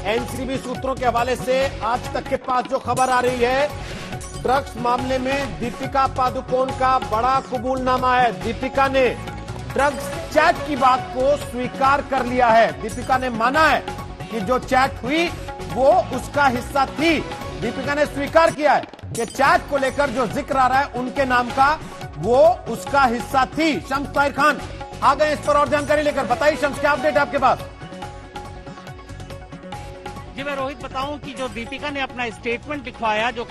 NCB सूत्रों के हवाले से आज तक के पास जो खबर आ रही है, ड्रग्स मामले में दीपिका पादुकोण का बड़ा कबूलनामा है। दीपिका ने ड्रग्स चैट की बात को स्वीकार कर लिया है। दीपिका ने माना है कि जो चैट हुई वो उसका हिस्सा थी। दीपिका ने स्वीकार किया है कि चैट को लेकर जो जिक्र आ रहा है उनके नाम का, वो उसका हिस्सा थी। शम्स ताहिर खान आ गए इस पर और जानकारी लेकर। बताइए शम्स, क्या अपडेट है आपके पास? जी मैं रोहित बताऊं कि जो दीपिका ने अपना स्टेटमेंट लिखवाया, जो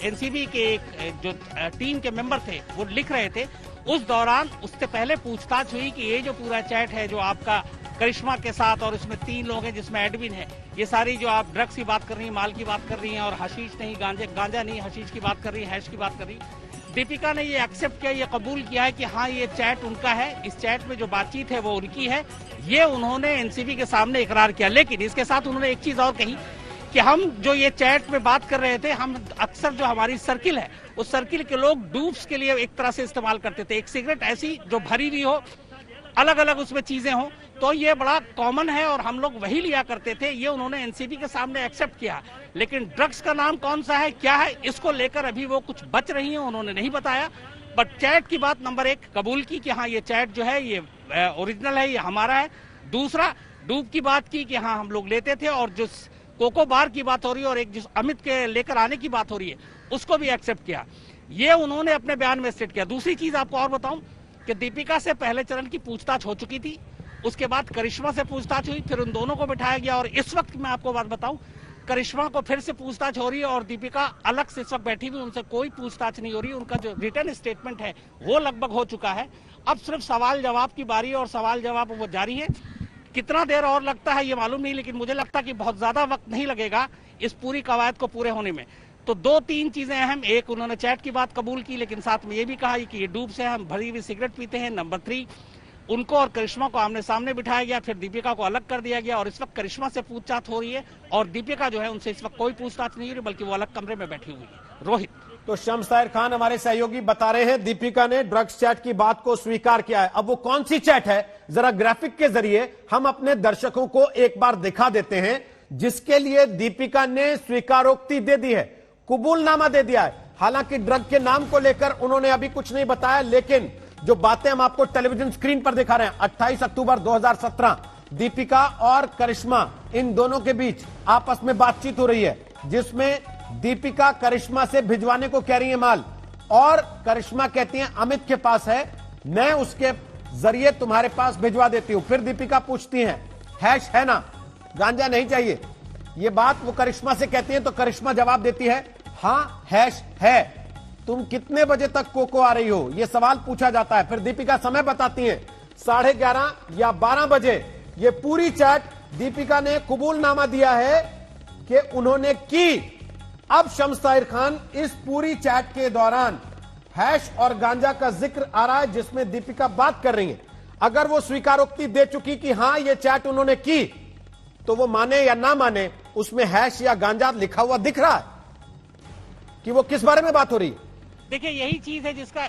एनसीबी के एक जो टीम के मेंबर थे वो लिख रहे थे, उस दौरान उससे पहले पूछताछ हुई कि ये जो पूरा चैट है जो आपका करिश्मा के साथ, और उसमें 3 लोग हैं जिसमें एडमिन है, ये सारी जो आप ड्रग्स की बात कर रही हैं, माल की बात कर रही हैं, और हशीश नहीं, गांजा नहीं, हशीश की बात कर रही है, हैश की बात कर रही है। दीपिका ने ये एक्सेप्ट किया, ये कबूल किया है कि हाँ ये चैट उनका है, इस चैट में जो बातचीत है वो उनकी है। ये उन्होंने एनसीबी के सामने इकरार किया। लेकिन इसके साथ उन्होंने एक चीज और कही कि हम जो ये चैट में बात कर रहे थे, हम अक्सर जो हमारी सर्किल है उस सर्किल के लोग डूब्स के लिए एक तरह से इस्तेमाल करते थे। एक सिगरेट ऐसी जो भरी हुई हो, अलग अलग उसमें चीजें हो, तो ये बड़ा कॉमन है और हम लोग वही लिया करते थे। ये उन्होंने एनसीबी के सामने एक्सेप्ट किया। लेकिन ड्रग्स का नाम कौन सा है, क्या है, इसको लेकर अभी वो कुछ बच रही हैं, उन्होंने नहीं बताया। बट चैट की बात नंबर 1 कबूल की कि हाँ ये चैट जो है ये ओरिजिनल है, ये हमारा है। दूसरा, डूब की बात की कि हाँ हम लोग लेते थे, और जो कोको बार की बात हो रही है और एक जिस अमित के लेकर आने की बात हो रही है उसको भी एक्सेप्ट किया। ये उन्होंने अपने बयान में स्टेट किया। दूसरी चीज आपको और बताऊं कि दीपिका से पहले चरण की पूछताछ हो चुकी थी, उसके बाद करिश्मा से पूछताछ हुई, फिर उन दोनों को बिठाया गया। और इस वक्त मैं आपको बात बताऊं, करिश्मा को फिर से पूछताछ हो रही है और दीपिका अलग से इस वक्त बैठी हुई, उनसे कोई पूछताछ नहीं हो रही। उनका जो रिटर्न स्टेटमेंट है वो लगभग हो चुका है। अब सिर्फ सवाल जवाब की बारी है और सवाल जवाब वो जारी है। कितना देर और लगता है ये मालूम नहीं, लेकिन मुझे लगता है कि बहुत ज्यादा वक्त नहीं लगेगा इस पूरी कवायद को पूरे होने में। तो 2-3 चीजें अहम, एक उन्होंने चैट की बात कबूल की, लेकिन साथ में ये भी कहा कि ये डूब से हम भरी हुई सिगरेट पीते हैं। नंबर 3, उनको और करिश्मा को आमने सामने बिठाया गया, फिर दीपिका को अलग कर दिया गया और इस वक्त करिश्मा से पूछताछ हो रही है और दीपिका जो है उनसे इस वक्त कोई पूछताछ नहीं हो रही, बल्कि वो अलग कमरे में बैठी हुई है। रोहित। तो शम्स ताहिर खान हमारे सहयोगी बता रहे हैं दीपिका ने ड्रग्स चैट की बात को स्वीकार किया है। अब वो कौन सी चैट है, जरा ग्राफिक के जरिए हम अपने दर्शकों को एक बार दिखा देते हैं, जिसके लिए दीपिका ने स्वीकारोक्ति दे दी है, कबूलनामा दे दिया है। हालांकि ड्रग के नाम को लेकर उन्होंने अभी कुछ नहीं बताया, लेकिन जो बातें हम आपको टेलीविजन स्क्रीन पर दिखा रहे हैं, 28 अक्टूबर 2017 दीपिका और करिश्मा, इन दोनों के बीच आपस में बातचीत हो रही है, जिसमें दीपिका करिश्मा से भिजवाने को कह रही है माल, और करिश्मा कहती है अमित के पास है, मैं उसके जरिए तुम्हारे पास भिजवा देती हूं। फिर दीपिका पूछती है हैश है ना, गांजा नहीं चाहिए, ये बात वो करिश्मा से कहती है। तो करिश्मा जवाब देती है हाँ हैश है। तुम कितने बजे तक कोको आ रही हो, यह सवाल पूछा जाता है। फिर दीपिका समय बताती है 11:30 या 12 बजे। ये पूरी चैट दीपिका ने कबूलनामा दिया है कि उन्होंने की। अब शम्स ताहिर खान, इस पूरी चैट के दौरान हैश और गांजा का जिक्र आ रहा है, जिसमें दीपिका बात कर रही है। अगर वो स्वीकारोक्ति दे चुकी कि हां ये चैट उन्होंने की, तो वो माने या ना माने, उसमें हैश या गांजा लिखा हुआ दिख रहा है कि वो किस बारे में बात हो रही है। देखिए यही चीज है जिसका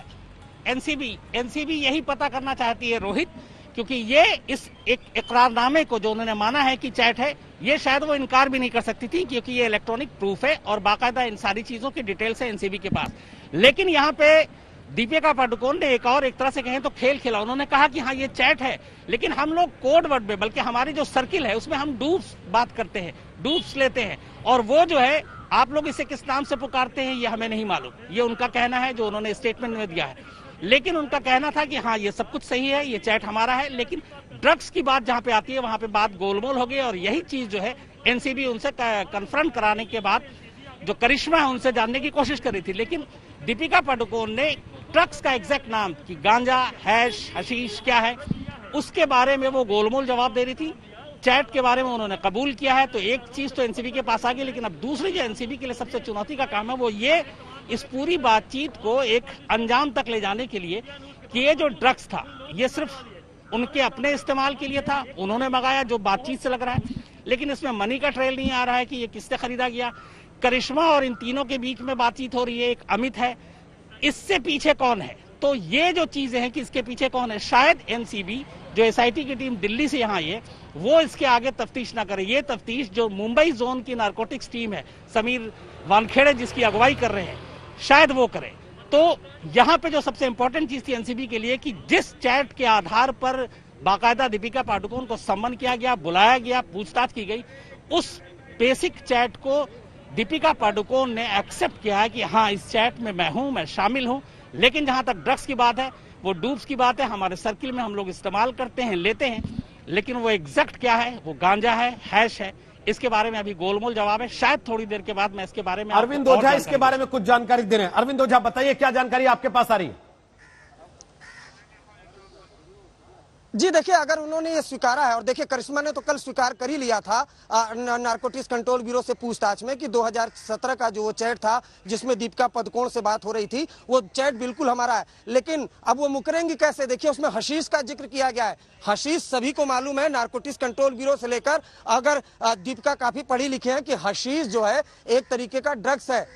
एनसीबी यही पता करना चाहती है रोहित, क्योंकि ये इस एक इकरारनामे को जो उन्होंने माना है कि चैट है, ये शायद वो इनकार भी नहीं कर सकती थी, क्योंकि ये इलेक्ट्रॉनिक प्रूफ है और बाकायदा इन सारी चीजों की डिटेल्स है एनसीबी के पास। लेकिन यहाँ पे दीपिका पादुकोण ने एक तरह से कहें तो खेल खेला। उन्होंने कहा कि हाँ ये चैट है, लेकिन हम लोग कोड वर्ड में, बल्कि हमारी जो सर्किल है उसमें हम डूब्स बात करते हैं, डूब्स लेते हैं, और वो जो है आप लोग इसे किस नाम से पुकारते हैं ये हमें नहीं मालूम। ये उनका कहना है जो उन्होंने स्टेटमेंट में दिया है। लेकिन उनका कहना था कि हाँ ये सब कुछ सही है, ये चैट हमारा है। लेकिन ड्रग्स की बात जहां पे आती है वहां पे बात गोलमोल हो गई, और यही चीज जो है एनसीबी उनसे कन्फ्रंट कराने के बाद जो करिश्मा है उनसे जानने की कोशिश कर रही थी। लेकिन दीपिका पादुकोण ने ड्रग्स का एग्जैक्ट नाम कि गांजा, हैश, हशीश क्या है, उसके बारे में वो गोलमोल जवाब दे रही थी। चैट के बारे में उन्होंने कबूल किया है। तो एक चीज तो एनसीबी के पास आ गई, लेकिन अब दूसरी जो एनसीबी के लिए सबसे चुनौती का काम है वो ये, इस पूरी बातचीत को एक अंजाम तक ले जाने के लिए कि ये जो ड्रग्स था ये सिर्फ उनके अपने इस्तेमाल के लिए था, उन्होंने मंगाया, जो बातचीत से लग रहा है। लेकिन इसमें मनी का ट्रेल नहीं आ रहा है कि ये किससे खरीदा गया। करिश्मा और इन तीनों के बीच में बातचीत हो रही है, एक अमित है, इससे पीछे कौन है। तो ये जो चीजें हैं कि इसके पीछे कौन है, शायद एनसीबी जो एसआईटी की टीम दिल्ली से यहाँ आई है वो इसके आगे तफ्तीश ना करे। ये तफ्तीश जो मुंबई जोन की नारकोटिक्स टीम है, समीर वानखेड़े जिसकी अगुवाई कर रहे हैं, शायद वो करे। तो यहाँ पे जो सबसे इंपॉर्टेंट चीज थी एनसीबी के लिए कि जिस चैट के आधार पर बाकायदा दीपिका पादुकोण को सम्मन किया गया, बुलाया गया, पूछताछ की गई, उस बेसिक चैट को दीपिका पादुकोण ने एक्सेप्ट किया है कि हाँ इस चैट में मैं हूं, मैं शामिल हूं। लेकिन जहां तक ड्रग्स की बात है, वो डूब्स की बात है, हमारे सर्किल में हम लोग इस्तेमाल करते हैं, लेते हैं, लेकिन वो एग्जैक्ट क्या है, वो गांजा है, हैश है, इसके बारे में अभी गोलमोल जवाब है। शायद थोड़ी देर के बाद मैं इसके बारे में अरविंद ओझा इसके बारे में कुछ जानकारी दे रहे हैं। अरविंद ओझा बताइए क्या जानकारी आपके पास आ रही है? जी देखिए, अगर उन्होंने ये स्वीकारा है, और देखिए करिश्मा ने तो कल स्वीकार कर ही लिया था नारकोटिक्स कंट्रोल ब्यूरो से पूछताछ में कि 2017 का जो वो चैट था जिसमें दीपिका पादुकोण से बात हो रही थी, वो चैट बिल्कुल हमारा है। लेकिन अब वो मुकरेंगी कैसे? देखिए उसमें हशीश का जिक्र किया गया है। हशीश सभी को मालूम है, नारकोटिक्स कंट्रोल ब्यूरो से लेकर, अगर दीपिका काफी पढ़ी लिखी है, कि हशीश जो है एक तरीके का ड्रग्स है,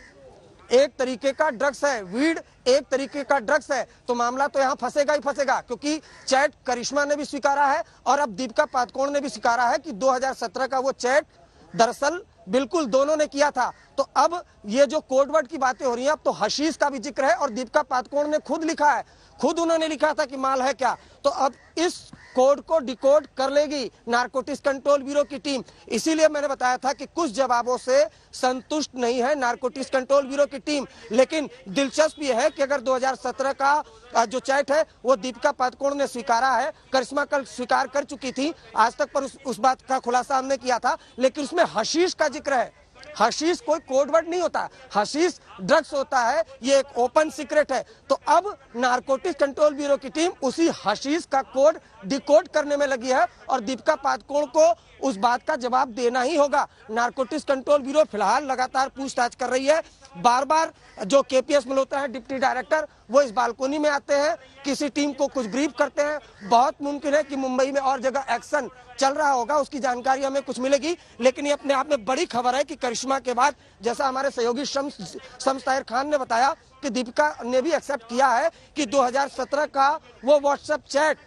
एक तरीके का ड्रग्स है, वीड एक तरीके का ड्रग्स है। तो मामला तो यहाँ फंसेगा ही फंसेगा, क्योंकि चैट करिश्मा ने भी स्वीकारा है और अब दीपिका पादुकोण ने भी स्वीकारा है कि 2017 का वो चैट दरअसल बिल्कुल दोनों ने किया था। तो अब ये जो कोडवर्ड की बातें हो रही हैं, अब तो हशीश का भी जिक्र है और दीपिका पादुकोण ने खुद लिखा है, खुद उन्होंने लिखा था कि माल है क्या। तो अब इस कोड को डिकोड कर लेगी नारकोटिक्स कंट्रोल ब्यूरो की टीम। इसीलिए मैंने बताया था कि कुछ जवाबों से संतुष्ट नहीं है नारकोटिक्स कंट्रोल ब्यूरो की टीम। लेकिन दिलचस्प ये है कि अगर 2017 का जो चैट है वो दीपिका पादुकोण ने स्वीकारा है, करिश्मा कल स्वीकार कर चुकी थी, आज तक पर उस बात का खुलासा हमने किया था, लेकिन उसमें हशीश का जिक्र है। हशीश कोई कोडवर्ड नहीं होता, हशीश ड्रग्स होता है, ये एक ओपन सीक्रेट है। तो अब नारकोटिक्स कंट्रोल ब्यूरो की टीम उसी हशीश का कोड डिकोड करने में लगी है और दीपिका पादुकोण को उस बात का जवाब देना ही होगा। नारकोटिक्स कंट्रोल ब्यूरो फिलहाल लगातार पूछताछ कर रही है। बार बार जो केपीएस मल्होत्रा है, डिप्टी डायरेक्टर, वो इस बालकोनी में आते हैं, किसी टीम को कुछ ब्रीफ करते हैं। बहुत मुमकिन है कि मुंबई में और जगह एक्शन चल रहा होगा, उसकी जानकारी हमें कुछ मिलेगी। लेकिन ये अपने आप में बड़ी खबर है कि करिश्मा के बाद, जैसा हमारे सहयोगी शम्स ताहिर खान ने बताया, कि दीपिका ने भी एक्सेप्ट किया है कि 2017 का वो व्हाट्सएप चैट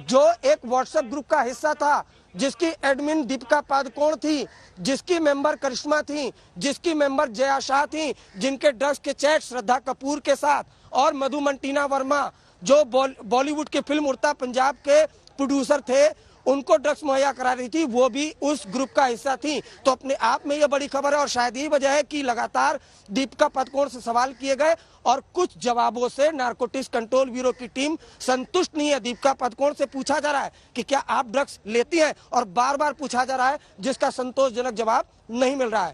जो एक व्हाट्सएप ग्रुप का हिस्सा था, जिसकी एडमिन दीपिका पादुकोण थी, जिसकी मेंबर करिश्मा थी, जिसकी मेंबर जया शाह थी, जिनके ड्रग्स के चैट श्रद्धा कपूर के साथ और मधुमंटीना वर्मा जो बॉलीवुड के फिल्म उड़ता पंजाब के प्रोड्यूसर थे, उनको ड्रग्स मुहैया करा रही थी, वो भी उस ग्रुप का हिस्सा थी। तो अपने आप में ये बड़ी खबर है और शायद यही वजह है कि लगातार दीपिका पादुकोण से सवाल किए गए और कुछ जवाबों से नारकोटिक्स कंट्रोल ब्यूरो की टीम संतुष्ट नहीं है। दीपिका पादुकोण से पूछा जा रहा है कि क्या आप ड्रग्स लेती हैं, और बार बार पूछा जा रहा है, जिसका संतोषजनक जवाब नहीं मिल रहा है।